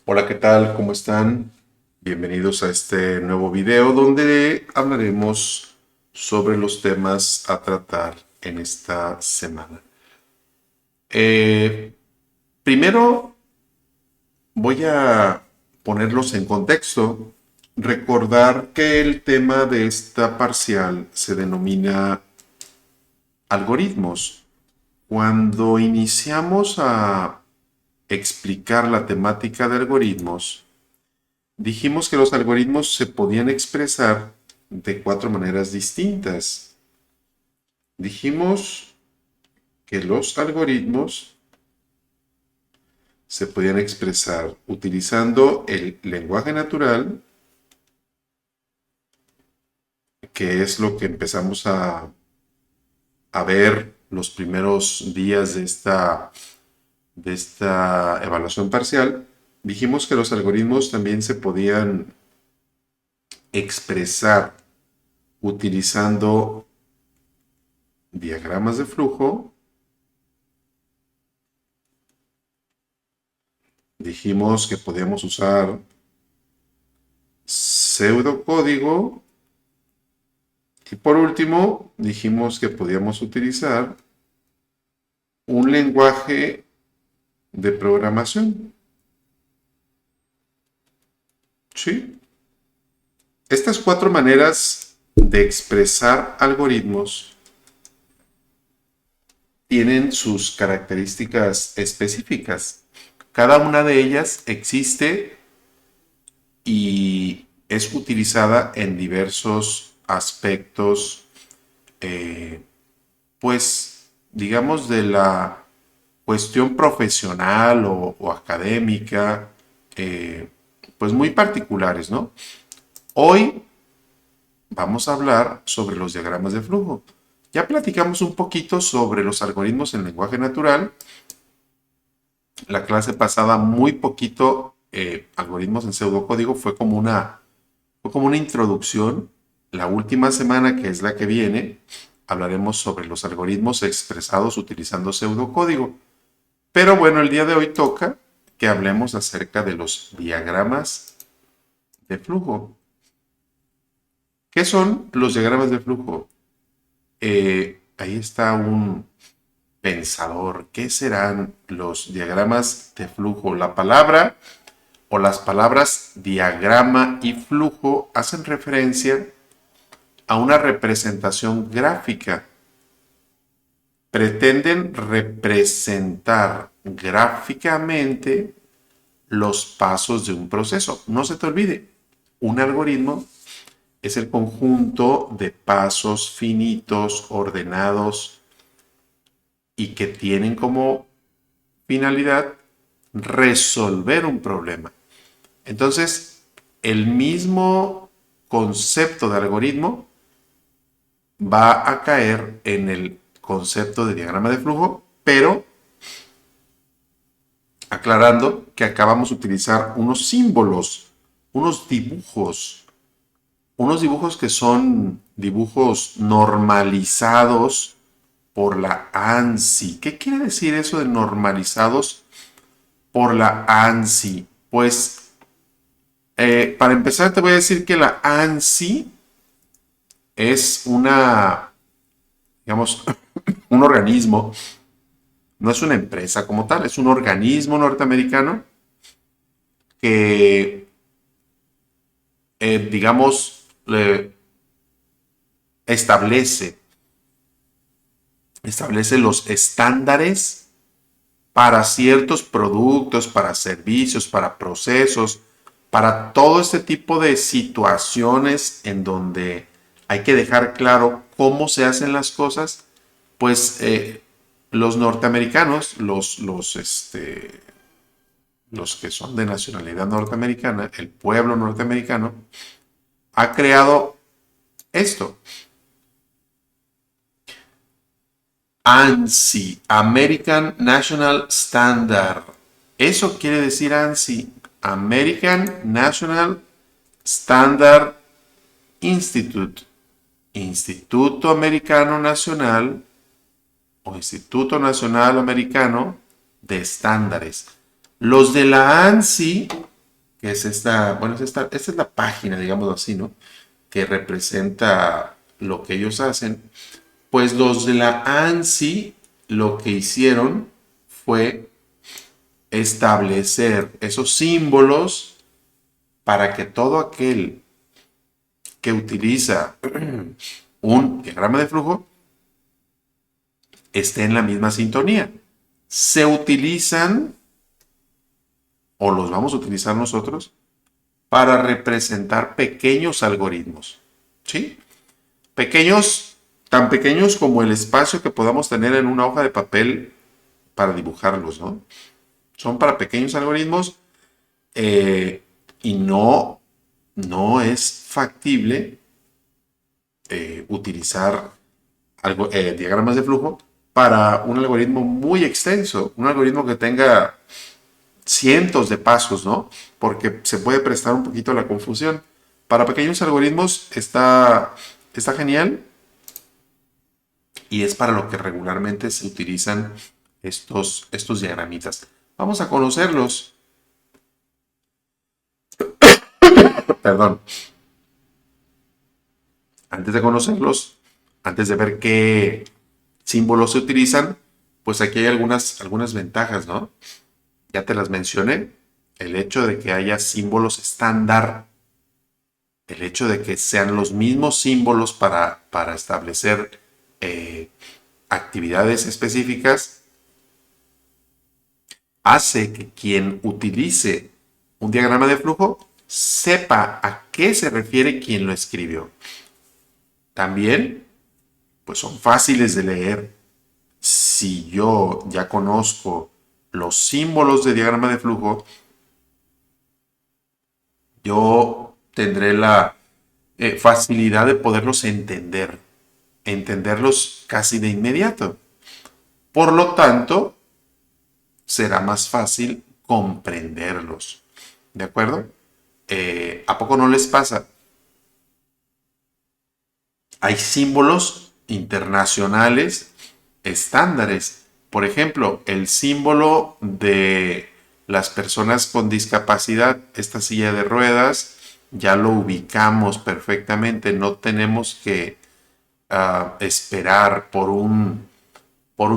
Hola, ¿qué tal? ¿Cómo están? Bienvenidos a este nuevo video donde hablaremos sobre los temas a tratar en esta semana. Eh, Primero voy a ponerlos en contexto. Recordar que el tema de esta parcial se denomina algoritmos. Cuando iniciamos a explicar la temática de algoritmos, dijimos que los algoritmos se podían expresar de cuatro maneras distintas. Dijimos que los algoritmos se podían expresar utilizando el lenguaje natural, que es lo que empezamos a ver los primeros días de esta evaluación parcial. Dijimos que los algoritmos también se podían expresar utilizando diagramas de flujo. Dijimos que podíamos usar pseudocódigo y por último dijimos que podíamos utilizar un lenguaje de programación. ¿Sí? Estas cuatro maneras de expresar algoritmos tienen sus características específicas. Cada una de ellas existe y es utilizada en diversos aspectos, pues, digamos, de la cuestión profesional o académica, eh, pues muy particulares, ¿no? Hoy vamos a hablar sobre los diagramas de flujo. Ya platicamos un poquito sobre los algoritmos en lenguaje natural. La clase pasada, muy poquito algoritmos en pseudocódigo, fue como una introducción. La última semana, que es la que viene, hablaremos sobre los algoritmos expresados utilizando pseudocódigo. Pero bueno, el día de hoy toca que hablemos acerca de los diagramas de flujo. ¿Qué son los diagramas de flujo? Ahí está un pensador. ¿Qué serán los diagramas de flujo? La palabra o las palabras diagrama y flujo hacen referencia a una representación gráfica. Pretenden representar gráficamente los pasos de un proceso. No se te olvide, un algoritmo es el conjunto de pasos finitos, ordenados y que tienen como finalidad resolver un problema. Entonces, el mismo concepto de algoritmo va a caer en el concepto de diagrama de flujo, pero aclarando que acabamos de utilizar unos símbolos, unos dibujos que son dibujos normalizados por la ANSI. ¿Qué quiere decir eso de normalizados por la ANSI? Pues para empezar te voy a decir que la ANSI es digamos, un organismo, no es una empresa como tal, es un organismo norteamericano que, digamos, establece, establece los estándares para ciertos productos, para servicios, para procesos, para todo este tipo de situaciones en donde hay que dejar claro cómo se hacen las cosas. Pues los norteamericanos, los que son de nacionalidad norteamericana, el pueblo norteamericano, ha creado esto. ANSI, American National Standard. Eso quiere decir ANSI, American National Standard Institute, Instituto Americano Nacional o Instituto Nacional Americano de Estándares. Los de la ANSI que es bueno, esta es la página, digamos así, ¿no? Que representa lo que ellos hacen. Pues los de la ANSI lo que hicieron fue establecer esos símbolos para que todo aquel que utiliza un diagrama de flujo esté en la misma sintonía. Se utilizan, o los vamos a utilizar nosotros, para representar pequeños algoritmos. ¿Sí? Pequeños, tan pequeños como el espacio que podamos tener en una hoja de papel para dibujarlos, ¿no? Son para pequeños algoritmos y no es factible utilizar diagramas de flujo para un algoritmo muy extenso, un algoritmo que tenga cientos de pasos, ¿no? Porque se puede prestar un poquito a la confusión. Para pequeños algoritmos está genial y es para lo que regularmente se utilizan estos diagramitas. Vamos a conocerlos. Perdón. Antes de conocerlos, antes de ver qué símbolos se utilizan, pues aquí hay algunas ventajas, ¿no? Ya te las mencioné. El hecho de que haya símbolos estándar, el hecho de que sean los mismos símbolos para establecer actividades específicas, hace que quien utilice un diagrama de flujo sepa a qué se refiere quien lo escribió. También, pues son fáciles de leer. Si yo ya conozco los símbolos de diagrama de flujo, yo tendré la facilidad de poderlos entenderlos casi de inmediato. Por lo tanto, será más fácil comprenderlos. ¿De acuerdo? ¿A poco no les pasa? Hay símbolos internacionales estándares. Por ejemplo, el símbolo de las personas con discapacidad, esta silla de ruedas, ya lo ubicamos perfectamente. No tenemos que esperar por un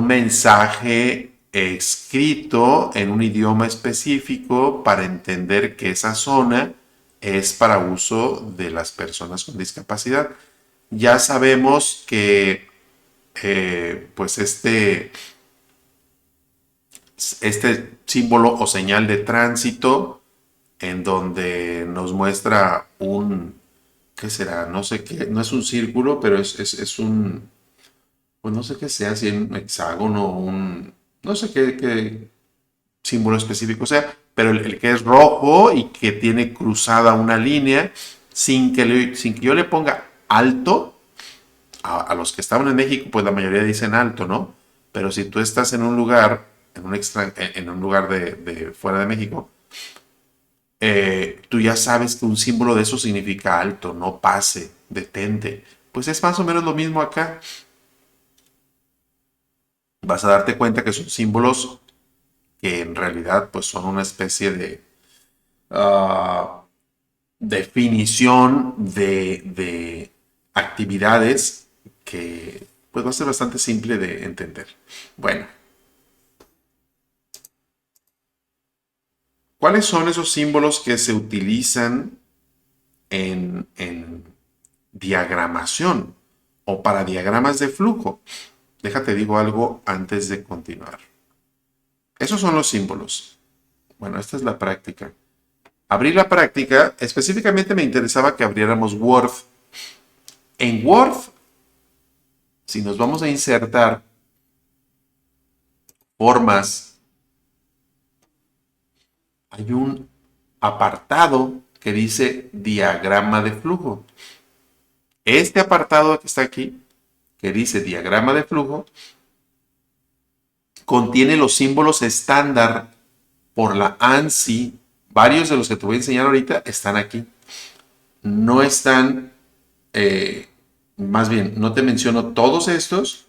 mensaje escrito en un idioma específico para entender que esa zona es para uso de las personas con discapacidad. Ya sabemos que pues este símbolo o señal de tránsito en donde nos muestra ¿qué será? No sé qué, no es un círculo, pero es un, pues no sé qué sea, si es un hexágono, no sé qué símbolo específico sea, pero el que es rojo y que tiene cruzada una línea, sin que yo le ponga alto, a los que estaban en México, pues la mayoría dicen alto, ¿no? Pero si tú estás en un lugar, en un lugar de fuera de México, tú ya sabes que un símbolo de eso significa alto, no pase, detente. Pues es más o menos lo mismo acá. Vas a darte cuenta que son símbolos que en realidad pues son una especie de definición de actividades que pues va a ser bastante simple de entender. Bueno, ¿cuáles son esos símbolos que se utilizan en diagramación o para diagramas de flujo? Déjate digo algo antes de continuar. Esos son los símbolos. Bueno, esta es la práctica. Abrir la práctica, específicamente me interesaba que abriéramos Word. En Word, si nos vamos a insertar formas, hay un apartado que dice diagrama de flujo. Este apartado que está aquí, que dice diagrama de flujo, contiene los símbolos estándar por la ANSI. Varios de los que te voy a enseñar ahorita están aquí. No están, más bien, no te menciono todos estos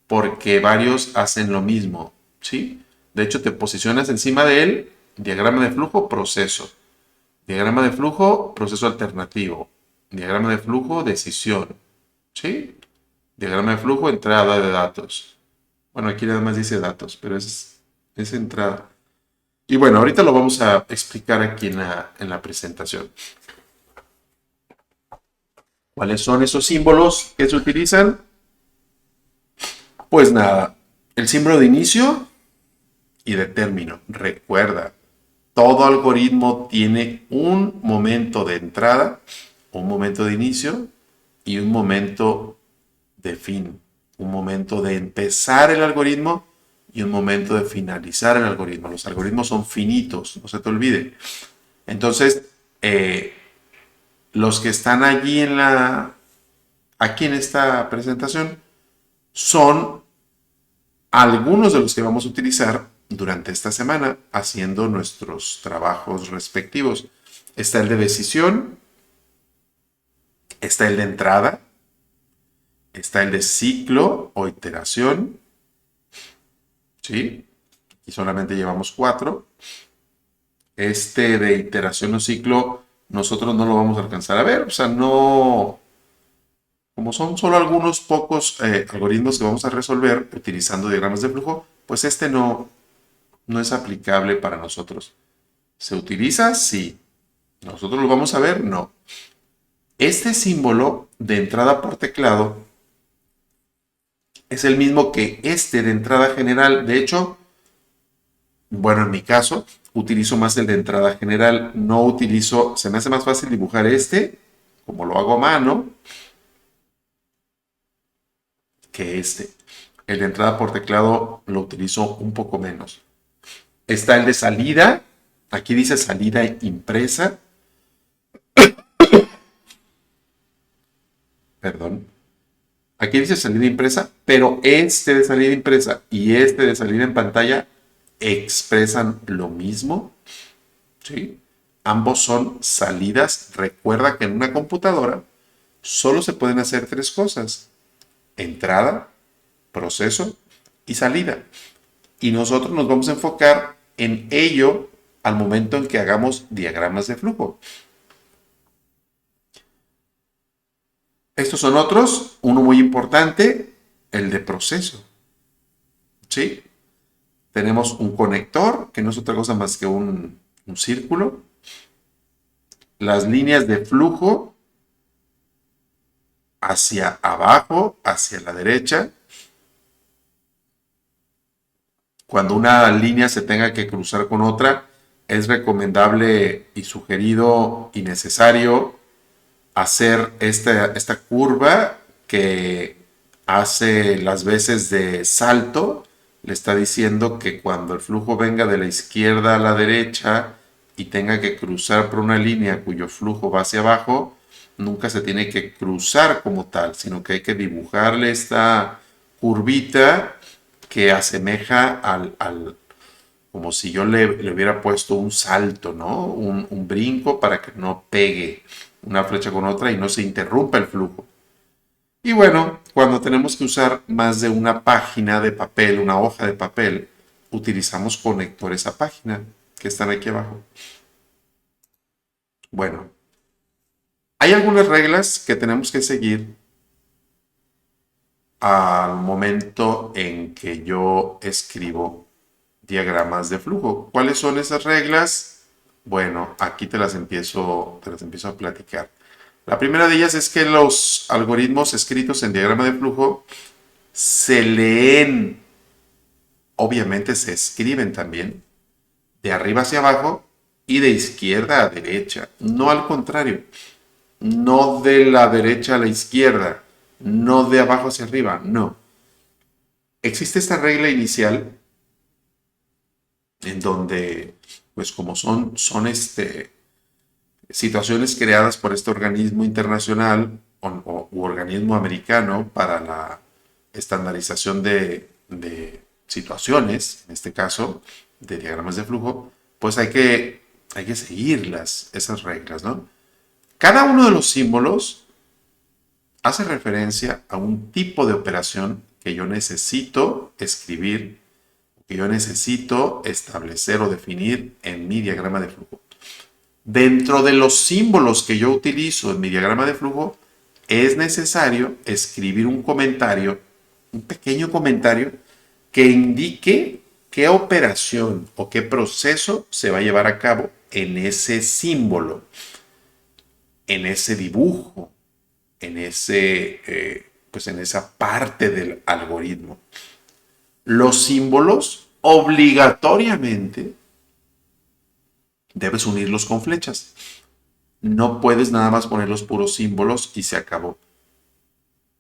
porque varios hacen lo mismo, ¿sí? De hecho, te posicionas encima de él, diagrama de flujo, proceso. Diagrama de flujo, proceso alternativo. Diagrama de flujo, decisión. ¿Sí? Diagrama de flujo, entrada de datos. Bueno, aquí nada más dice datos, pero es entrada. Y bueno, ahorita lo vamos a explicar aquí en la presentación. ¿Cuáles son esos símbolos que se utilizan? Pues nada, el símbolo de inicio y de término. Recuerda, todo algoritmo tiene un momento de entrada, un momento de inicio y un momento de fin. Un momento de empezar el algoritmo y un momento de finalizar el algoritmo. Los algoritmos son finitos, no se te olvide. Entonces, los que están allí aquí en esta presentación son algunos de los que vamos a utilizar durante esta semana haciendo nuestros trabajos respectivos. Está el de decisión, está el de entrada, está el de ciclo o iteración, ¿sí? Y solamente llevamos 4. Este de iteración o ciclo nosotros no lo vamos a alcanzar a ver, o sea, no, como son solo algunos pocos algoritmos que vamos a resolver utilizando diagramas de flujo, pues este no es aplicable para nosotros. ¿Se utiliza? Sí. ¿Nosotros lo vamos a ver? No. Este símbolo de entrada por teclado es el mismo que este de entrada general. De hecho, bueno, en mi caso, utilizo más el de entrada general. No utilizo, se me hace más fácil dibujar este, como lo hago a mano, que este. El de entrada por teclado lo utilizo un poco menos. Está el de salida. Aquí dice salida impresa. Perdón. Aquí dice salida impresa, pero este de salida impresa y este de salida en pantalla expresan lo mismo. ¿Sí? Ambos son salidas. Recuerda que en una computadora solo se pueden hacer 3 cosas: entrada, proceso y salida. Y nosotros nos vamos a enfocar en ello al momento en que hagamos diagramas de flujo. Estos son otros. Uno muy importante, el de proceso. ¿Sí? Tenemos un conector, que no es otra cosa más que un círculo. Las líneas de flujo hacia abajo, hacia la derecha. Cuando una línea se tenga que cruzar con otra, es recomendable y sugerido y necesario hacer esta curva que hace las veces de salto. Le está diciendo que cuando el flujo venga de la izquierda a la derecha y tenga que cruzar por una línea cuyo flujo va hacia abajo, nunca se tiene que cruzar como tal, sino que hay que dibujarle esta curvita que asemeja como si yo le hubiera puesto un salto, ¿no? Un brinco para que no pegue una flecha con otra y no se interrumpa el flujo. Y bueno, cuando tenemos que usar más de una página de papel, una hoja de papel, utilizamos conectores a página que están aquí abajo. Bueno, hay algunas reglas que tenemos que seguir al momento en que yo escribo diagramas de flujo. ¿Cuáles son esas reglas? Bueno, aquí te las empiezo a platicar. La primera de ellas es que los algoritmos escritos en diagrama de flujo se leen, obviamente se escriben también, de arriba hacia abajo y de izquierda a derecha. No al contrario, no de la derecha a la izquierda, no de abajo hacia arriba, no. Existe esta regla inicial en donde, pues como son situaciones creadas por este organismo internacional u organismo americano para la estandarización de situaciones, en este caso, de diagramas de flujo, pues hay que seguir esas reglas, ¿no? Cada uno de los símbolos hace referencia a un tipo de operación que yo necesito escribir, que yo necesito establecer o definir en mi diagrama de flujo. Dentro de los símbolos que yo utilizo en mi diagrama de flujo, es necesario escribir un comentario, un pequeño comentario, que indique qué operación o qué proceso se va a llevar a cabo en ese símbolo, en ese dibujo, pues en esa parte del algoritmo. Los símbolos obligatoriamente debes unirlos con flechas. No puedes nada más poner los puros símbolos y se acabó.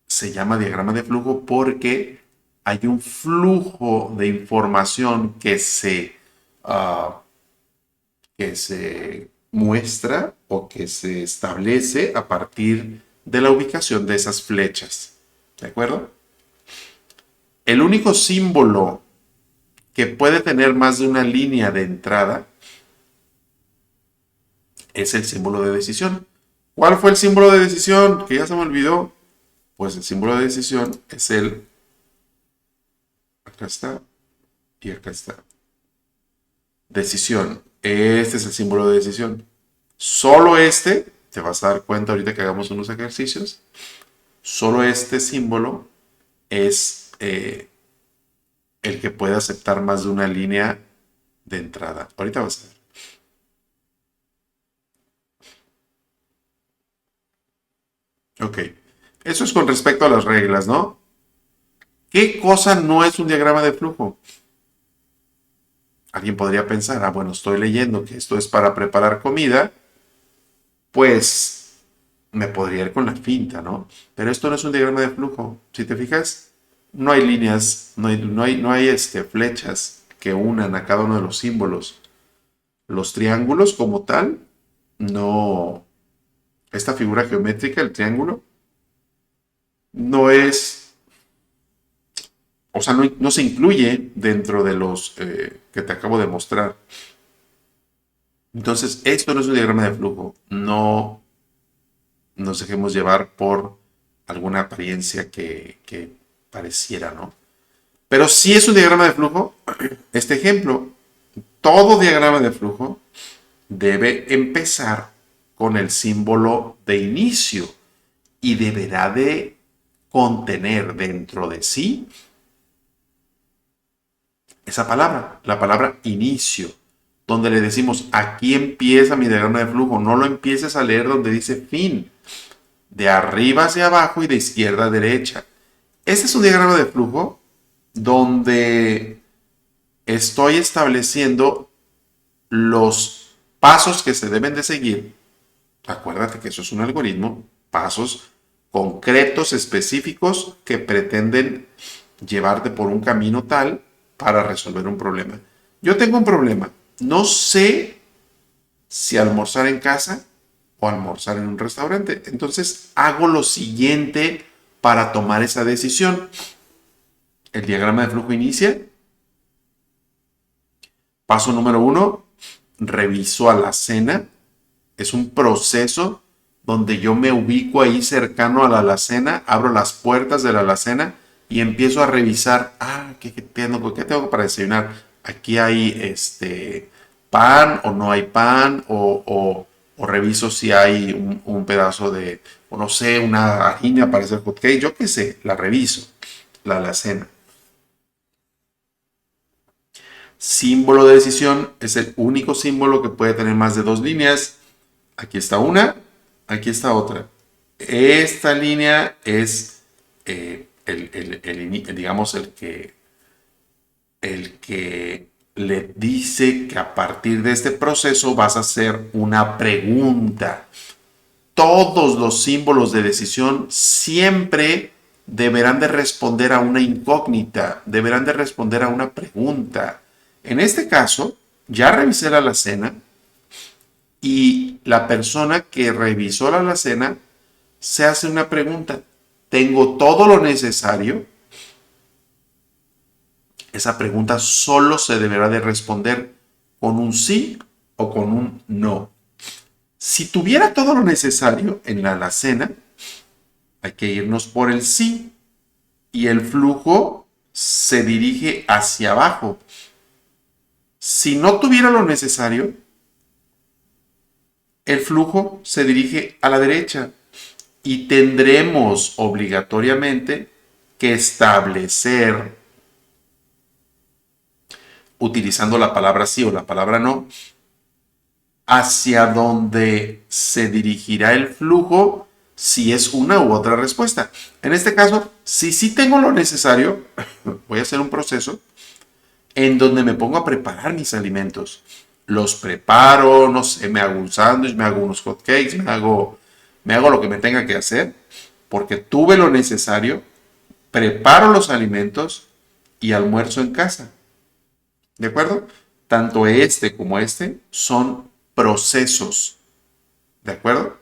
Se llama diagrama de flujo porque hay un flujo de información que se muestra o que se establece a partir de la ubicación de esas flechas. ¿De acuerdo? El único símbolo que puede tener más de una línea de entrada es el símbolo de decisión. ¿Cuál fue el símbolo de decisión? Que ya se me olvidó. Pues el símbolo de decisión es el... Acá está y acá está. Decisión. Este es el símbolo de decisión. Solo este, te vas a dar cuenta ahorita que hagamos unos ejercicios, solo este símbolo es el que puede aceptar más de una línea de entrada. Ahorita vas a ver. Ok. Eso es con respecto a las reglas, ¿no? ¿Qué cosa no es un diagrama de flujo? Alguien podría pensar, bueno, estoy leyendo que esto es para preparar comida, pues me podría ir con la finta, ¿no? Pero esto no es un diagrama de flujo. Si te fijas, no hay líneas, no hay flechas que unan a cada uno de los símbolos. Los triángulos como tal, no. Esta figura geométrica, el triángulo, no es, o sea, no se incluye dentro de los que te acabo de mostrar. Entonces, esto no es un diagrama de flujo. No nos dejemos llevar por alguna apariencia que pareciera, ¿no? Pero si es un diagrama de flujo, este ejemplo, todo diagrama de flujo debe empezar con el símbolo de inicio y deberá de contener dentro de sí esa palabra, la palabra inicio, donde le decimos aquí empieza mi diagrama de flujo, no lo empieces a leer donde dice fin, de arriba hacia abajo y de izquierda a derecha. Este es un diagrama de flujo donde estoy estableciendo los pasos que se deben de seguir. Acuérdate que eso es un algoritmo, pasos concretos, específicos, que pretenden llevarte por un camino tal para resolver un problema. Yo tengo un problema. No sé si almorzar en casa o almorzar en un restaurante. Entonces hago lo siguiente para tomar esa decisión. El diagrama de flujo inicia. Paso número 1, reviso a la alacena. Es un proceso donde yo me ubico ahí cercano a la alacena, abro las puertas de la alacena y empiezo a revisar, ¿qué tengo para desayunar? Aquí hay pan o no hay pan, o reviso si hay un pedazo de, o no sé, una harina para hacer hot cake, yo qué sé, la reviso, la alacena. Símbolo de decisión es el único símbolo que puede tener más de dos líneas. Aquí está una, aquí está otra. Esta línea es digamos, el que le dice que a partir de este proceso vas a hacer una pregunta. Todos los símbolos de decisión siempre deberán de responder a una incógnita, deberán de responder a una pregunta. En este caso, ya revisé la alacena y la persona que revisó la alacena se hace una pregunta. ¿Tengo todo lo necesario? Esa pregunta solo se deberá de responder con un sí o con un no. Si tuviera todo lo necesario en la alacena, hay que irnos por el sí y el flujo se dirige hacia abajo. Si no tuviera lo necesario, el flujo se dirige a la derecha y tendremos obligatoriamente que establecer, utilizando la palabra sí o la palabra no, hacia dónde se dirigirá el flujo si es una u otra respuesta. En este caso, si sí tengo lo necesario, voy a hacer un proceso en donde me pongo a preparar mis alimentos. Los preparo, no sé, me hago un sándwich, me hago unos hot cakes, me hago lo que me tenga que hacer, porque tuve lo necesario, preparo los alimentos y almuerzo en casa. ¿De acuerdo? Tanto este como este son procesos. ¿De acuerdo?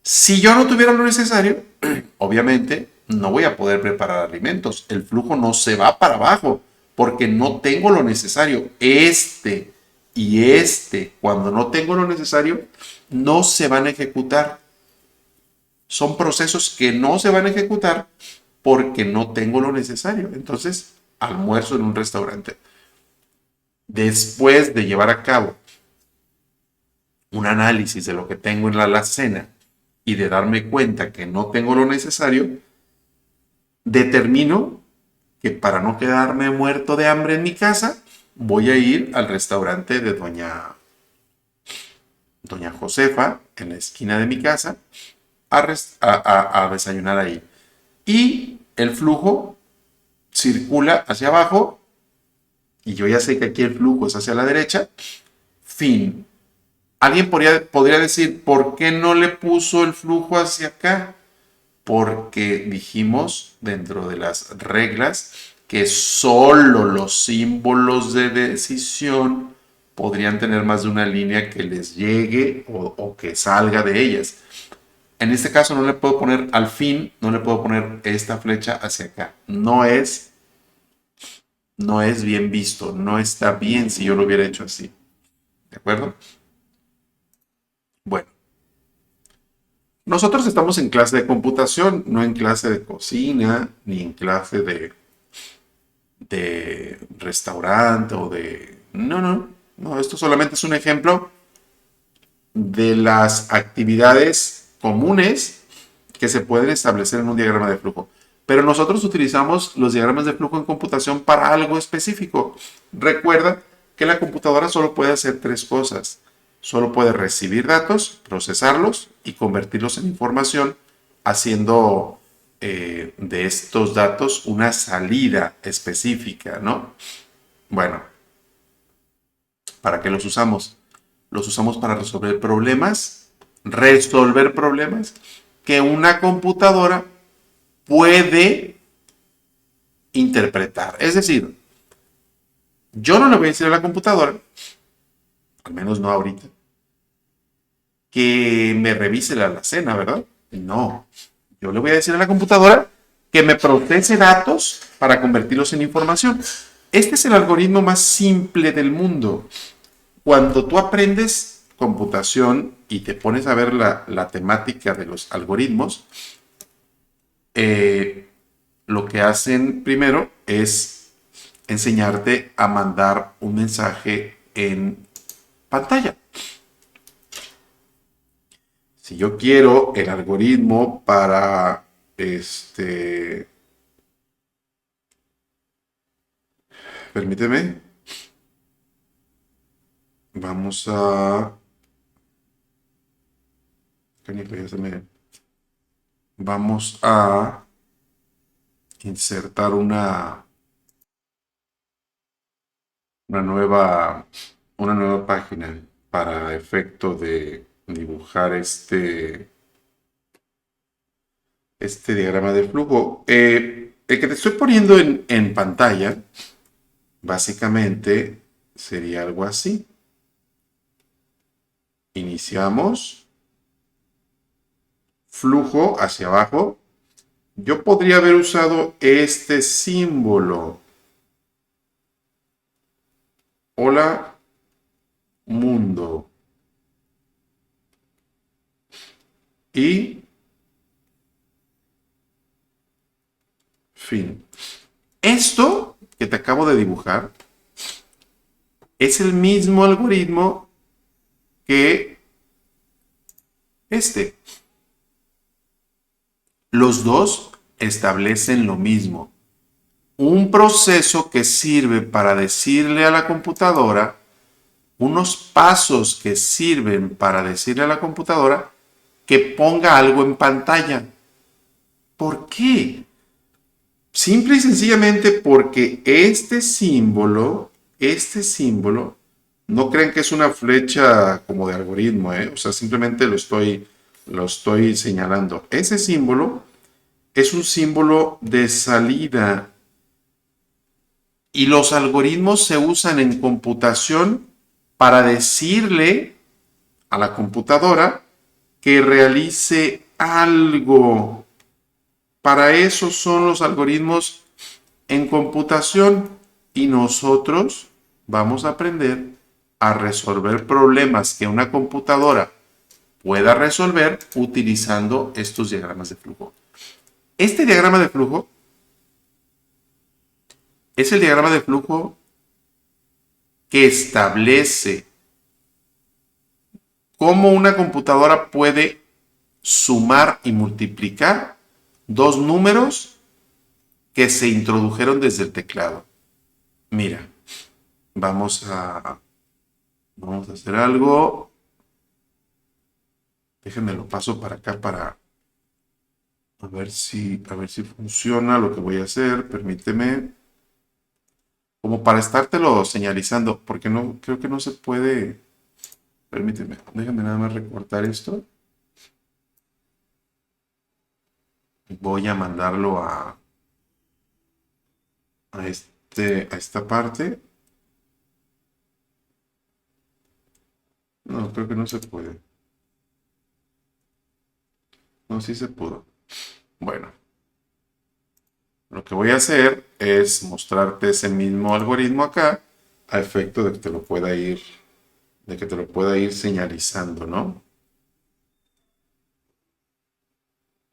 Si yo no tuviera lo necesario, obviamente no voy a poder preparar alimentos. El flujo no se va para abajo porque no tengo lo necesario. Este y este, cuando no tengo lo necesario, no se van a ejecutar. Son procesos que no se van a ejecutar porque no tengo lo necesario. Entonces, almuerzo en un restaurante. Después de llevar a cabo un análisis de lo que tengo en la alacena y de darme cuenta que no tengo lo necesario, determino que para no quedarme muerto de hambre en mi casa, voy a ir al restaurante de doña Josefa, en la esquina de mi casa, a desayunar ahí. Y el flujo circula hacia abajo, y yo ya sé que aquí el flujo es hacia la derecha. Fin. Alguien podría decir, ¿por qué no le puso el flujo hacia acá? Porque dijimos dentro de las reglas que solo los símbolos de decisión podrían tener más de una línea que les llegue o que salga de ellas. En este caso no le puedo poner al fin, no le puedo poner esta flecha hacia acá. No es bien visto, no está bien si yo lo hubiera hecho así. ¿De acuerdo? Bueno, nosotros estamos en clase de computación, no en clase de cocina, ni en clase de restaurante o de... No, esto solamente es un ejemplo de las actividades comunes que se pueden establecer en un diagrama de flujo. Pero nosotros utilizamos los diagramas de flujo en computación para algo específico. Recuerda que la computadora solo puede hacer tres cosas. Solo puede recibir datos, procesarlos y convertirlos en información, haciendo de estos datos una salida específica, ¿no? Bueno, ¿para qué los usamos? Los usamos para resolver problemas que una computadora puede interpretar. Es decir, yo no le voy a decir a la computadora, al menos no ahorita, que me revise la alacena, ¿verdad? No. Yo le voy a decir a la computadora que me procese datos para convertirlos en información. Este es el algoritmo más simple del mundo. Cuando tú aprendes computación y te pones a ver la temática de los algoritmos, lo que hacen primero es enseñarte a mandar un mensaje en pantalla. Si yo quiero el algoritmo para permíteme, vamos a, vamos a insertar una nueva, una nueva página para efecto de dibujar este diagrama de flujo. El que te estoy poniendo en pantalla, básicamente sería algo así. Iniciamos, flujo hacia abajo. Yo podría haber usado este símbolo. Hola, mundo. Y fin. Esto que te acabo de dibujar es el mismo algoritmo que Este. Los dos establecen lo mismo. Un proceso que sirve para decirle a la computadora, unos pasos que sirven para decirle a la computadora que ponga algo en pantalla. ¿Por qué? Simple y sencillamente porque este símbolo, no creen que es una flecha como de algoritmo, ¿eh? O sea, simplemente lo estoy señalando. Ese símbolo es un símbolo de salida y los algoritmos se usan en computación para decirle a la computadora que realice algo. Para eso son los algoritmos en computación y nosotros vamos a aprender a resolver problemas que una computadora pueda resolver utilizando estos diagramas de flujo. Este diagrama de flujo es el diagrama de flujo que establece cómo una computadora puede sumar y multiplicar dos números que se introdujeron desde el teclado. Mira, vamos a hacer algo. Déjenme lo paso para acá para a ver si funciona lo que voy a hacer. Permíteme. Como para estártelo señalizando, porque no creo que no se puede. Permíteme, déjame nada más recortar esto. Voy a mandarlo a esta parte. No, creo que no se puede. No, sí se pudo. Bueno, lo que voy a hacer es mostrarte ese mismo algoritmo acá a efecto de que te lo pueda ir señalizando, ¿no?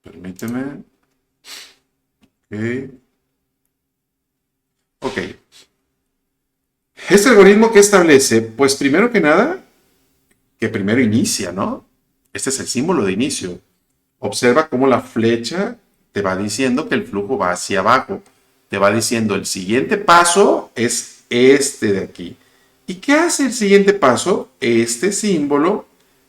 Permíteme. Ok. Ok. Este algoritmo que establece, pues primero que nada, que primero inicia, ¿no? Este es el símbolo de inicio. Observa cómo la flecha te va diciendo que el flujo va hacia abajo. Te va diciendo el siguiente paso es este de aquí. ¿Y qué hace el siguiente paso? Este símbolo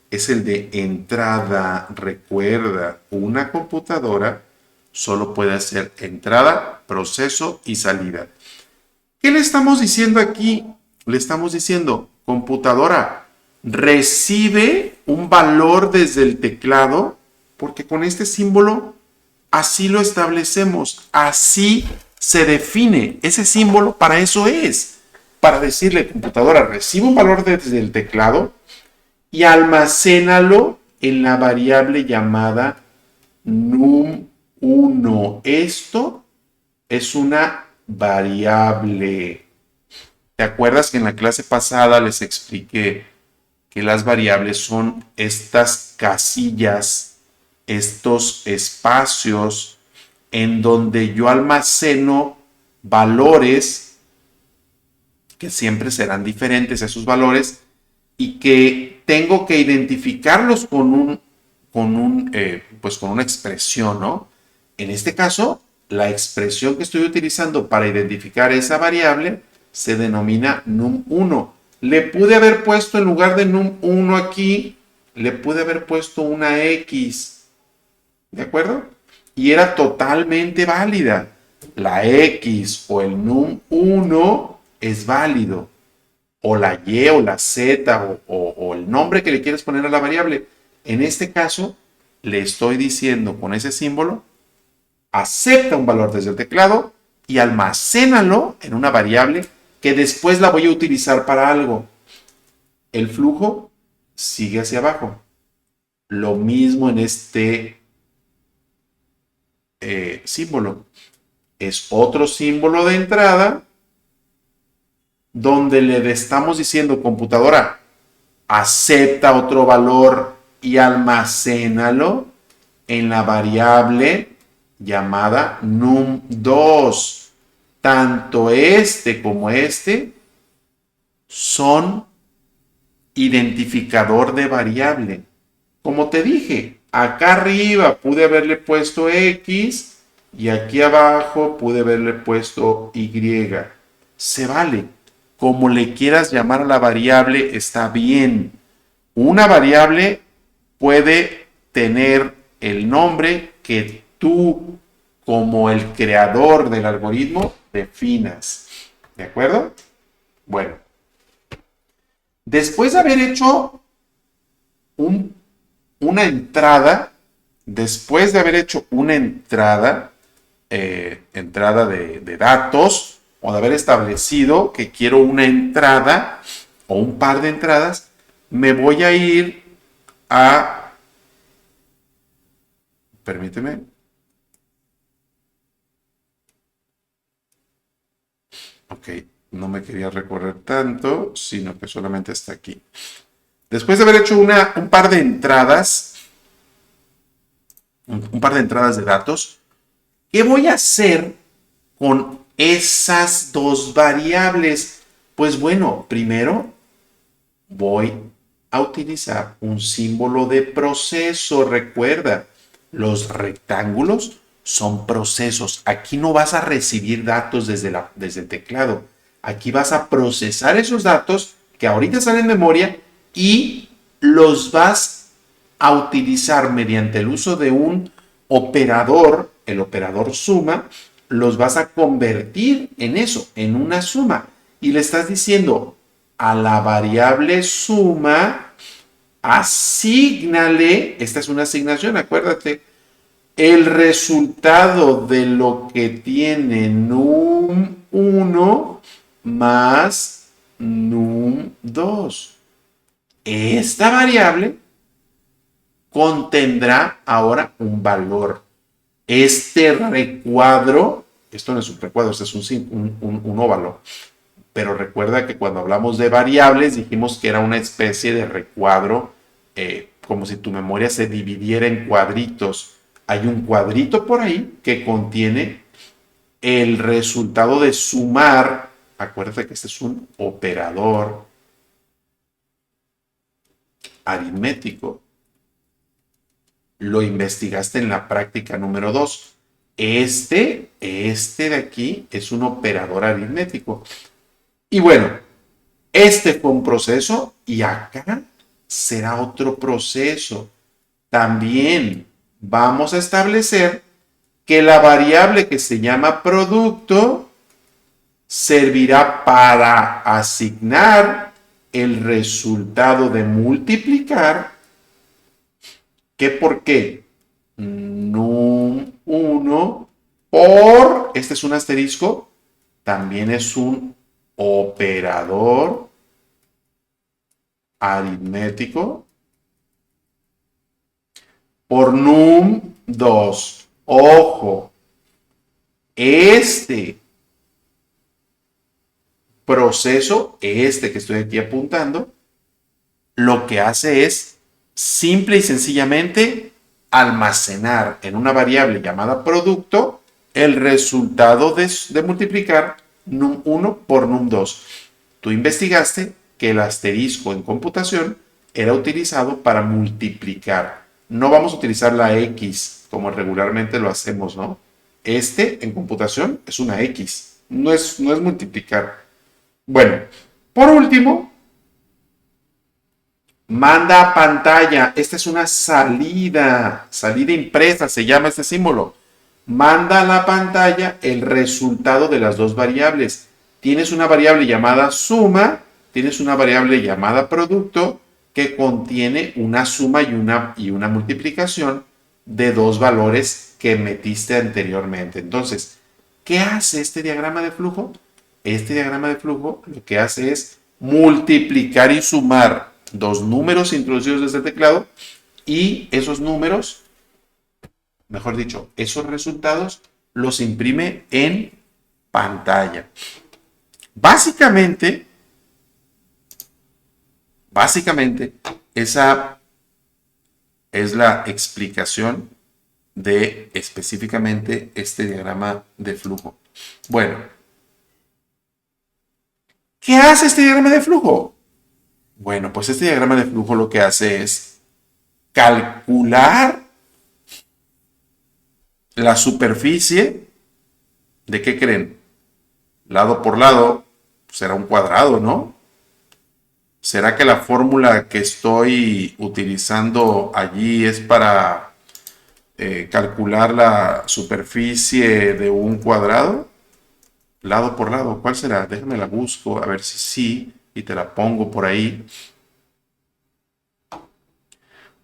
es el de entrada. Recuerda, una computadora solo puede hacer entrada, proceso y salida. ¿Qué le estamos diciendo aquí? Le estamos diciendo, computadora, recibe un valor desde el teclado, porque con este símbolo así lo establecemos, así se define. Ese símbolo para eso es, para decirle, computadora, recibe un valor desde el teclado y almacénalo en la variable llamada num1. Esto es una variable. ¿Te acuerdas que en la clase pasada les expliqué que las variables son estas casillas, estos espacios en donde yo almaceno valores que siempre serán diferentes a esos valores y que tengo que identificarlos con una expresión, ¿no? En este caso, la expresión que estoy utilizando para identificar esa variable se denomina num1. Le pude haber puesto en lugar de num1 aquí, le pude haber puesto una X, ¿de acuerdo? Y era totalmente válida. La X o el num1 es válido. O la Y o la Z o el nombre que le quieres poner a la variable. En este caso, le estoy diciendo con ese símbolo, acepta un valor desde el teclado y almacénalo en una variable que después la voy a utilizar para algo. El flujo sigue hacia abajo. Lo mismo en este símbolo. Es otro símbolo de entrada donde le estamos diciendo, computadora, acepta otro valor y almacénalo en la variable llamada num2. Tanto este como este son identificador de variable. Como te dije, acá arriba pude haberle puesto X y aquí abajo pude haberle puesto Y. Se vale. Como le quieras llamar a la variable, está bien. Una variable puede tener el nombre que tú, como el creador del algoritmo, definas. ¿De acuerdo? Bueno, después de haber hecho un una entrada, después de haber hecho una entrada, entrada de datos, o de haber establecido que quiero una entrada o un par de entradas, me voy a ir a, permíteme, ok, no me quería recorrer tanto, sino que solamente está aquí. Después de haber hecho un par de entradas, un par de entradas de datos, ¿qué voy a hacer con esas dos variables? Pues bueno, primero voy a utilizar un símbolo de proceso. Recuerda, los rectángulos son procesos. Aquí no vas a recibir datos desde el teclado. Aquí vas a procesar esos datos que ahorita están en memoria y los vas a utilizar mediante el uso de un operador, el operador suma, los vas a convertir en eso, en una suma. Y le estás diciendo a la variable suma, asígnale, esta es una asignación, acuérdate, el resultado de lo que tiene num1 más num2. Esta variable contendrá ahora un valor. Este recuadro, esto no es un recuadro, este es un óvalo, pero recuerda que cuando hablamos de variables dijimos que era una especie de recuadro, como si tu memoria se dividiera en cuadritos. Hay un cuadrito por ahí que contiene el resultado de sumar. Acuérdate que este es un operador aritmético. Lo investigaste en la práctica número 2. Este de aquí es un operador aritmético. Y bueno, este fue un proceso y acá será otro proceso. También vamos a establecer que la variable que se llama producto servirá para asignar el resultado de multiplicar. ¿Qué por qué? Num1 por, este es un asterisco, también es un operador aritmético por num2. Ojo, este proceso, este que estoy aquí apuntando, lo que hace es simple y sencillamente almacenar en una variable llamada producto el resultado de multiplicar num1 por num2. Tú investigaste que el asterisco en computación era utilizado para multiplicar. No vamos a utilizar la X como regularmente lo hacemos, ¿no? Este en computación es una X, no es multiplicar. Bueno, por último, manda a pantalla. Esta es una salida impresa, se llama este símbolo. Manda a la pantalla el resultado de las dos variables. Tienes una variable llamada suma, tienes una variable llamada producto que contiene una suma y una multiplicación de dos valores que metiste anteriormente. Entonces, ¿qué hace este diagrama de flujo? Este diagrama de flujo lo que hace es multiplicar y sumar dos números introducidos desde el teclado y esos números, mejor dicho, esos resultados los imprime en pantalla. Básicamente, esa es la explicación de específicamente este diagrama de flujo. Bueno, ¿qué hace este diagrama de flujo? Bueno, pues este diagrama de flujo lo que hace es calcular la superficie de, ¿qué creen? Lado por lado será un cuadrado, ¿no? ¿Será que la fórmula que estoy utilizando allí es para calcular la superficie de un cuadrado? Lado por lado, ¿cuál será? Déjame la busco, a ver si sí, y te la pongo por ahí.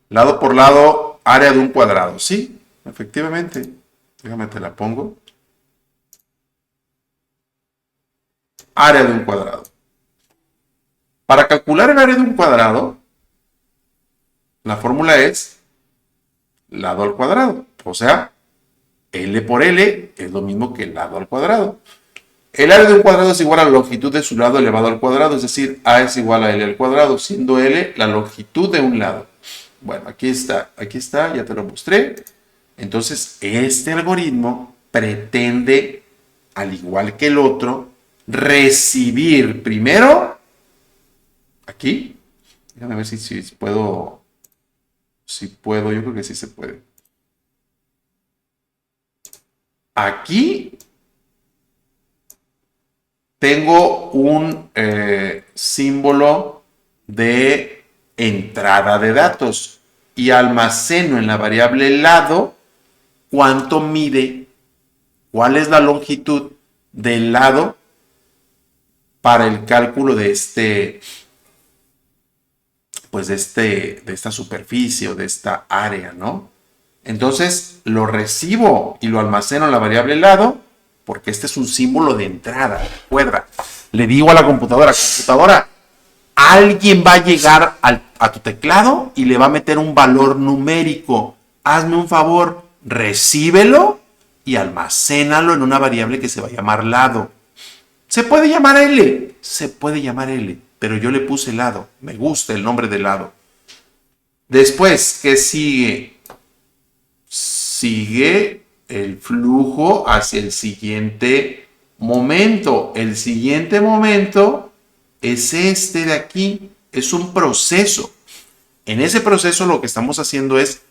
Lado por lado, área de un cuadrado. Sí, efectivamente. Déjame te la pongo. Área de un cuadrado. Para calcular el área de un cuadrado, la fórmula es lado al cuadrado. O sea, L por L es lo mismo que lado al cuadrado. El área de un cuadrado es igual a la longitud de su lado elevado al cuadrado, es decir, A es igual a L al cuadrado, siendo L la longitud de un lado. Bueno, aquí está, ya te lo mostré. Entonces, este algoritmo pretende, al igual que el otro, recibir primero, aquí, déjame ver si puedo, yo creo que sí se puede. Aquí tengo un símbolo de entrada de datos y almaceno en la variable lado cuánto mide, cuál es la longitud del lado para el cálculo de de esta superficie o de esta área, ¿no? Entonces lo recibo y lo almaceno en la variable lado porque este es un símbolo de entrada. Recuerda, le digo a la computadora, alguien va a llegar a tu teclado y le va a meter un valor numérico. Hazme un favor, recíbelo y almacénalo en una variable que se va a llamar lado. ¿Se puede llamar L? Se puede llamar L, pero yo le puse lado. Me gusta el nombre de lado. Después, ¿qué sigue? Sigue el flujo hacia el siguiente momento. El siguiente momento es este de aquí. Es un proceso. En ese proceso lo que estamos haciendo es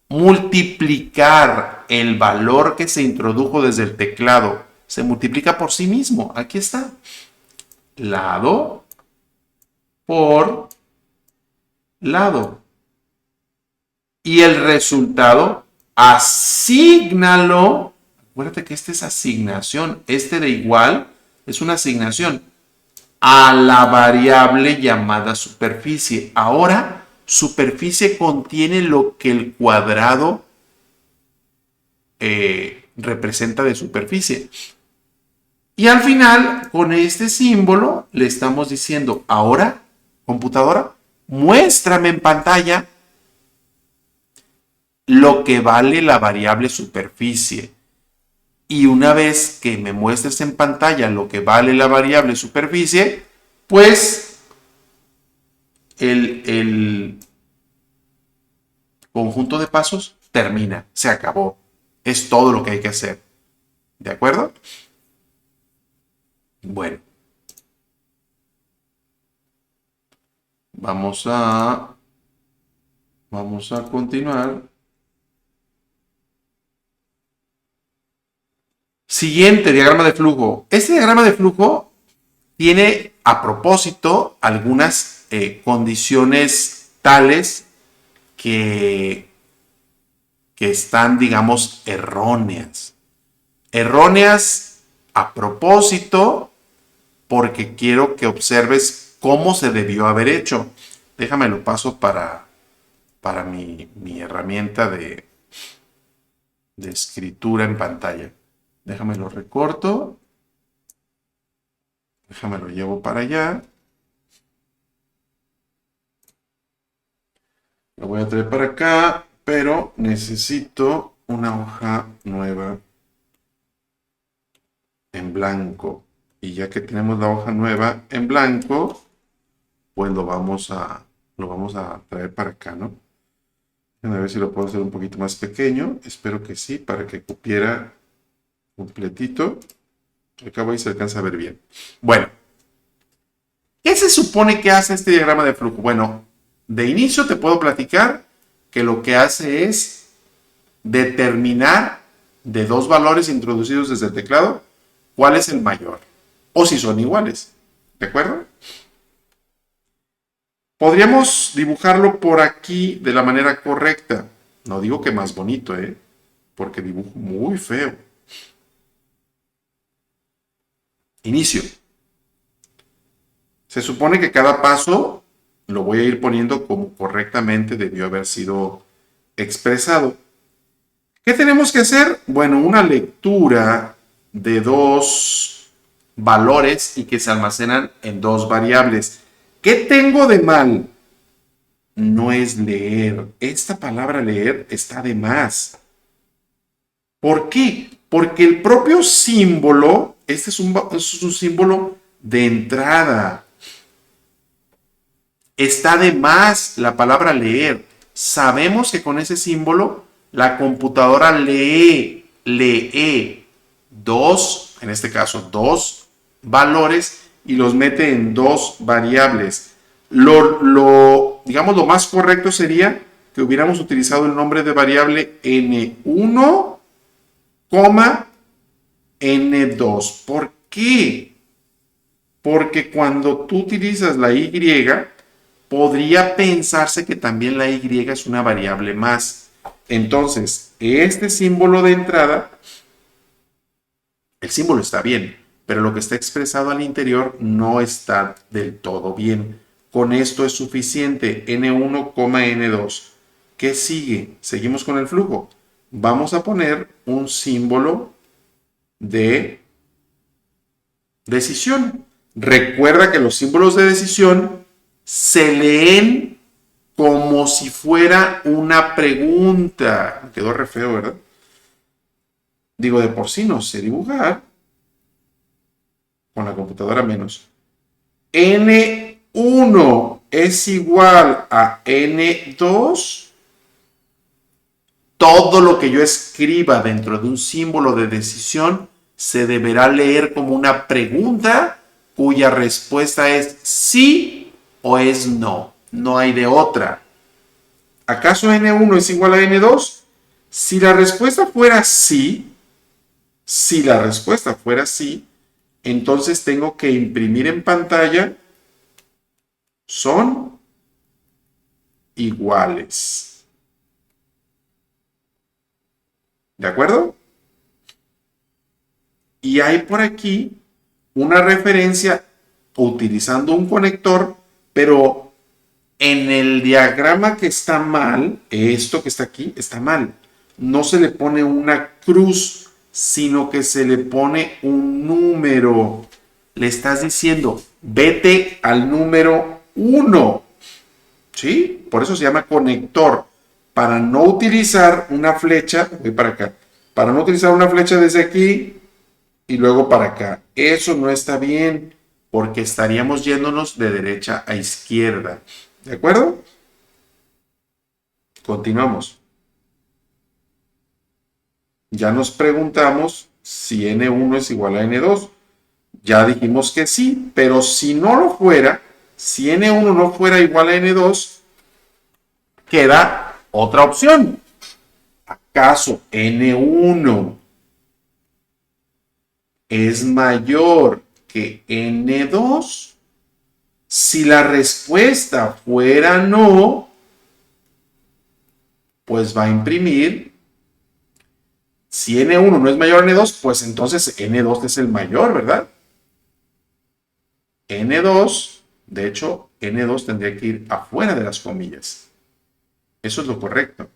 multiplicar el valor que se introdujo desde el teclado. Se multiplica por sí mismo. Aquí está. Lado por lado. Y el resultado, asígnalo. Acuérdate que esta es asignación. Este de igual es una asignación a la variable llamada superficie. Ahora, superficie contiene lo que el cuadrado representa de superficie. Y al final, con este símbolo, le estamos diciendo, ahora, computadora, muéstrame en pantalla lo que vale la variable superficie. Y una vez que me muestres en pantalla lo que vale la variable superficie, pues el conjunto de pasos termina, se acabó. Es todo lo que hay que hacer. ¿De acuerdo? Bueno. Vamos a continuar. Siguiente diagrama de flujo. Este diagrama de flujo tiene a propósito algunas condiciones tales que están, digamos, erróneas. Erróneas a propósito porque quiero que observes cómo se debió haber hecho. Déjame lo paso para mi herramienta de escritura en pantalla. Déjame lo recorto. Déjame lo llevo para allá. Lo voy a traer para acá, pero necesito una hoja nueva en blanco. Y ya que tenemos la hoja nueva en blanco, pues lo vamos a traer para acá, ¿no? A ver si lo puedo hacer un poquito más pequeño. Espero que sí, para que cupiera completito. Acá voy y se alcanza a ver bien. Bueno, ¿qué se supone que hace este diagrama de flujo? Bueno, de inicio te puedo platicar que lo que hace es determinar de dos valores introducidos desde el teclado cuál es el mayor o si son iguales. ¿De acuerdo? Podríamos dibujarlo por aquí de la manera correcta. No digo que más bonito, porque dibujo muy feo. Inicio. Se supone que cada paso lo voy a ir poniendo como correctamente debió haber sido expresado. ¿Qué tenemos que hacer? Bueno, una lectura de dos valores y que se almacenan en dos variables. ¿Qué tengo de mal? No es leer. Esta palabra leer está de más. ¿Por qué? Porque el propio símbolo, este es un símbolo de entrada. Está de más la palabra leer. Sabemos que con ese símbolo la computadora lee dos, en este caso dos valores y los mete en dos variables. Digamos, lo más correcto sería que hubiéramos utilizado el nombre de variable n1, n2. ¿Por qué? Porque cuando tú utilizas la y, podría pensarse que también la y es una variable más. Entonces, este símbolo de entrada, el símbolo está bien, pero lo que está expresado al interior no está del todo bien. Con esto es suficiente, n1, n2. ¿Qué sigue? Seguimos con el flujo. Vamos a poner un símbolo de decisión. Recuerda que los símbolos de decisión se leen como si fuera una pregunta. Me quedó re feo, ¿verdad? Digo, de por sí no sé dibujar. Con la computadora menos. N1 es igual a N2. Todo lo que yo escriba dentro de un símbolo de decisión se deberá leer como una pregunta cuya respuesta es sí o es no. No hay de otra. ¿Acaso N1 es igual a N2? Si la respuesta fuera sí, entonces tengo que imprimir en pantalla son iguales. ¿De acuerdo? Y hay por aquí una referencia utilizando un conector, pero en el diagrama que está mal, esto que está aquí está mal. No se le pone una cruz, sino que se le pone un número. Le estás diciendo, vete al número 1. ¿Sí? Por eso se llama conector. Para no utilizar una flecha, voy para acá, para no utilizar una flecha desde aquí y luego para acá. Eso no está bien, porque estaríamos yéndonos de derecha a izquierda. ¿De acuerdo? Continuamos. Ya nos preguntamos si N1 es igual a N2. Ya dijimos que sí, pero si no lo fuera, si N1 no fuera igual a N2, queda otra opción. ¿Acaso N1 es mayor que N2? Si la respuesta fuera no, pues va a imprimir. Si N1 no es mayor a N2, pues entonces N2 es el mayor, ¿verdad? N2, de hecho, N2 tendría que ir afuera de las comillas. Eso es lo correcto.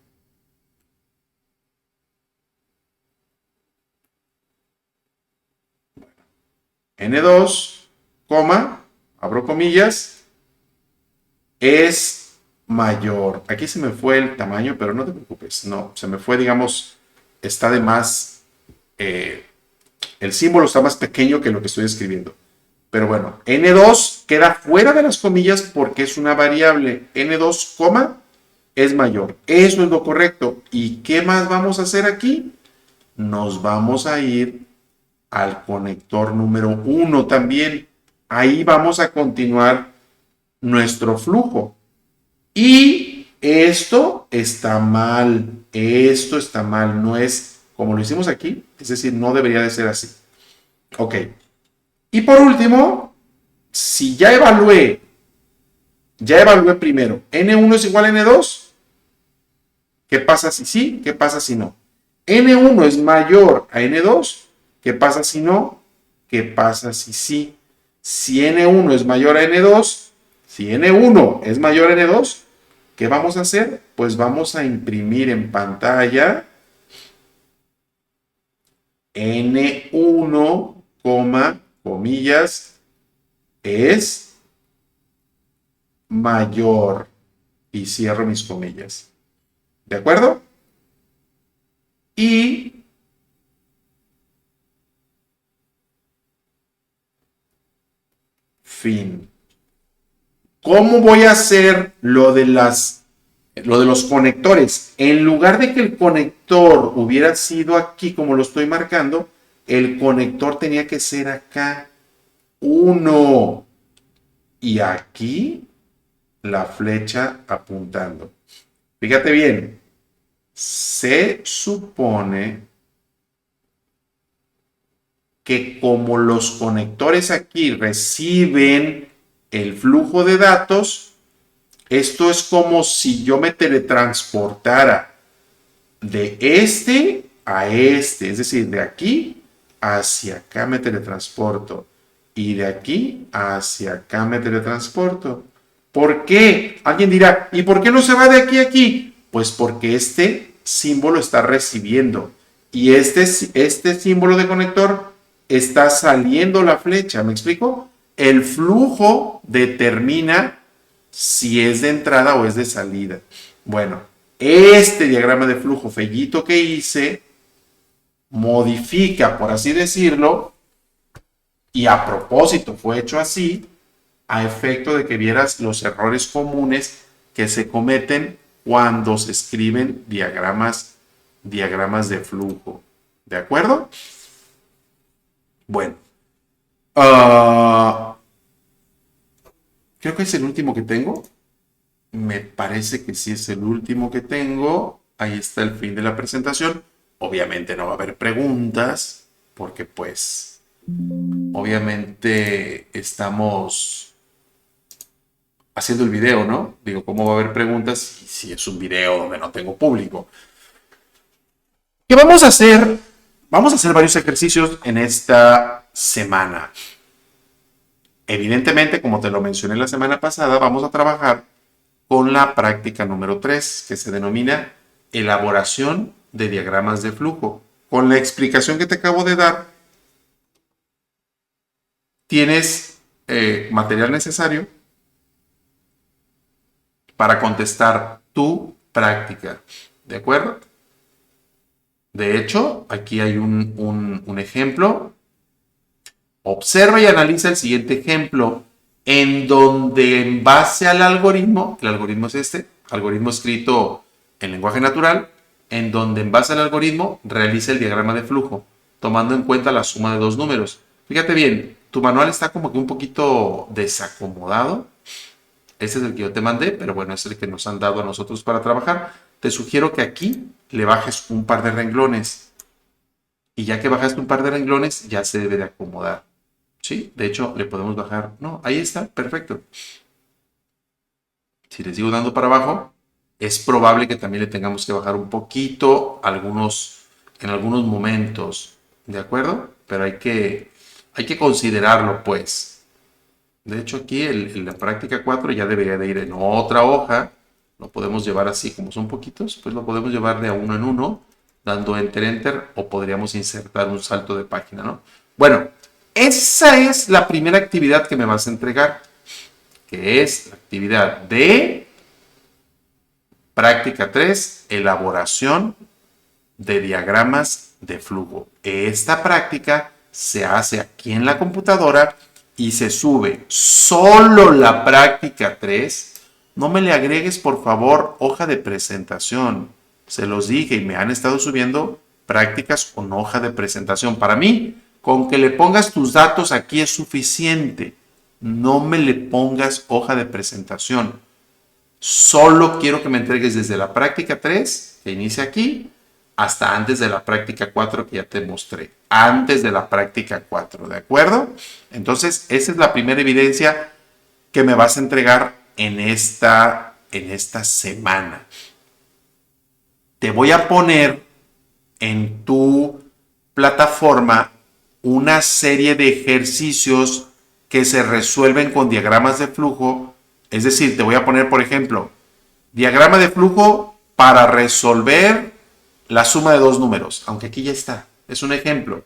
N2, abro comillas, es mayor. Aquí se me fue el tamaño, pero no te preocupes. No, se me fue, digamos, está de más, el símbolo está más pequeño que lo que estoy escribiendo. Pero bueno, N2 queda fuera de las comillas porque es una variable. N2, es mayor. Eso es lo correcto. ¿Y qué más vamos a hacer aquí? Nos vamos a ir al conector número 1 también. Ahí vamos a continuar nuestro flujo. Y esto está mal, no es como lo hicimos aquí, es decir, no debería de ser así. Ok. Y por último, si ya evalué primero, N1 es igual a N2, ¿qué pasa si sí? ¿Qué pasa si no? N1 es mayor a N2, ¿qué pasa si no? ¿Qué pasa si sí? Si N1 es mayor a N2, si N1 es mayor a N2, ¿qué vamos a hacer? Pues vamos a imprimir en pantalla N1, comillas, es mayor. Y cierro mis comillas. ¿De acuerdo? Y fin. ¿Cómo voy a hacer lo de los conectores? En lugar de que el conector hubiera sido aquí como lo estoy marcando, el conector tenía que ser acá. 1. Y aquí la flecha apuntando. Fíjate bien. Se supone que como los conectores aquí reciben el flujo de datos, esto es como si yo me teletransportara de este a este, es decir, de aquí hacia acá me teletransporto y de aquí hacia acá me teletransporto. ¿Por qué? Alguien dirá, ¿y por qué no se va de aquí a aquí? Pues porque este símbolo está recibiendo y este símbolo de conector está saliendo la flecha. ¿Me explico? El flujo determina si es de entrada o es de salida. Bueno, este diagrama de flujo fellito que hice modifica, por así decirlo, y a propósito fue hecho así, a efecto de que vieras los errores comunes que se cometen cuando se escriben diagramas de flujo. ¿De acuerdo? Bueno, creo que es el último que tengo. Me parece que sí es el último que tengo. Ahí está el fin de la presentación. Obviamente no va a haber preguntas, porque pues, obviamente estamos haciendo el video, ¿no? Digo, ¿cómo va a haber preguntas si es un video donde no tengo público? ¿Qué vamos a hacer? Vamos a hacer varios ejercicios en esta semana. Evidentemente, como te lo mencioné la semana pasada, vamos a trabajar con la práctica número 3, que se denomina elaboración de diagramas de flujo. Con la explicación que te acabo de dar, tienes material necesario para contestar tu práctica. ¿De acuerdo? De hecho, aquí hay un ejemplo. Observa y analiza el siguiente ejemplo, en donde en base al algoritmo, el algoritmo es este, algoritmo escrito en lenguaje natural, en donde en base al algoritmo realiza el diagrama de flujo, tomando en cuenta la suma de dos números. Fíjate bien, tu manual está como que un poquito desacomodado. Este es el que yo te mandé, pero bueno, es el que nos han dado a nosotros para trabajar. Te sugiero que aquí le bajes un par de renglones. Y ya que bajaste un par de renglones, ya se debe de acomodar. ¿Sí? De hecho, le podemos bajar. No, ahí está, perfecto. Si le sigo dando para abajo, es probable que también le tengamos que bajar un poquito en algunos momentos. ¿De acuerdo? Pero hay que considerarlo, pues. De hecho, aquí en la práctica 4 ya debería de ir en otra hoja. Lo podemos llevar así, como son poquitos, pues lo podemos llevar de a uno en uno, dando enter, enter, o podríamos insertar un salto de página, ¿no? Bueno, esa es la primera actividad que me vas a entregar, que es la actividad de práctica 3, elaboración de diagramas de flujo. Esta práctica se hace aquí en la computadora y se sube solo la práctica 3. No me le agregues, por favor, hoja de presentación. Se los dije y me han estado subiendo prácticas con hoja de presentación. Para mí, con que le pongas tus datos aquí es suficiente. No me le pongas hoja de presentación. Solo quiero que me entregues desde la práctica 3, que inicia aquí, hasta antes de la práctica 4 que ya te mostré. Antes de la práctica 4, ¿de acuerdo? Entonces, esa es la primera evidencia que me vas a entregar en esta semana. Te voy a poner en tu plataforma una serie de ejercicios que se resuelven con diagramas de flujo. Es decir, te voy a poner, por ejemplo, diagrama de flujo para resolver la suma de dos números. Aunque aquí ya está. Es un ejemplo.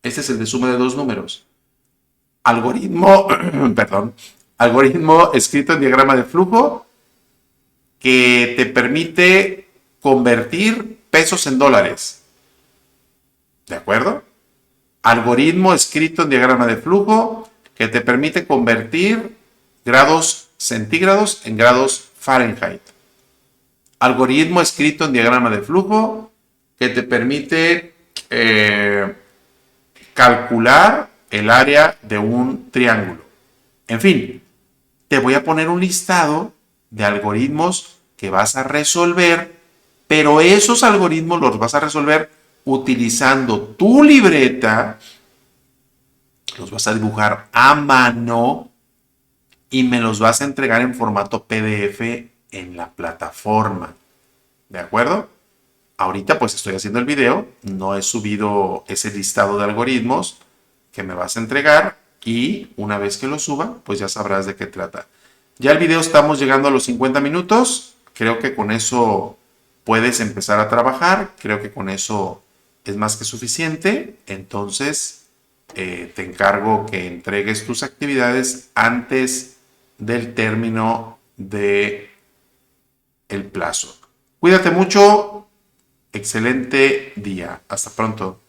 Este es el de suma de dos números. Algoritmo, perdón, algoritmo escrito en diagrama de flujo que te permite convertir pesos en dólares. ¿De acuerdo? Algoritmo escrito en diagrama de flujo que te permite convertir grados centígrados en grados Fahrenheit. Algoritmo escrito en diagrama de flujo que te permite calcular el área de un triángulo. En fin, te voy a poner un listado de algoritmos que vas a resolver, pero esos algoritmos los vas a resolver utilizando tu libreta, los vas a dibujar a mano y me los vas a entregar en formato PDF en la plataforma. ¿De acuerdo? Ahorita pues estoy haciendo el video, no he subido ese listado de algoritmos que me vas a entregar y una vez que lo suba, pues ya sabrás de qué trata. Ya el video estamos llegando a los 50 minutos, creo que con eso puedes empezar a trabajar, creo que con eso es más que suficiente, entonces te encargo que entregues tus actividades antes del término de el plazo. Cuídate mucho, excelente día, hasta pronto.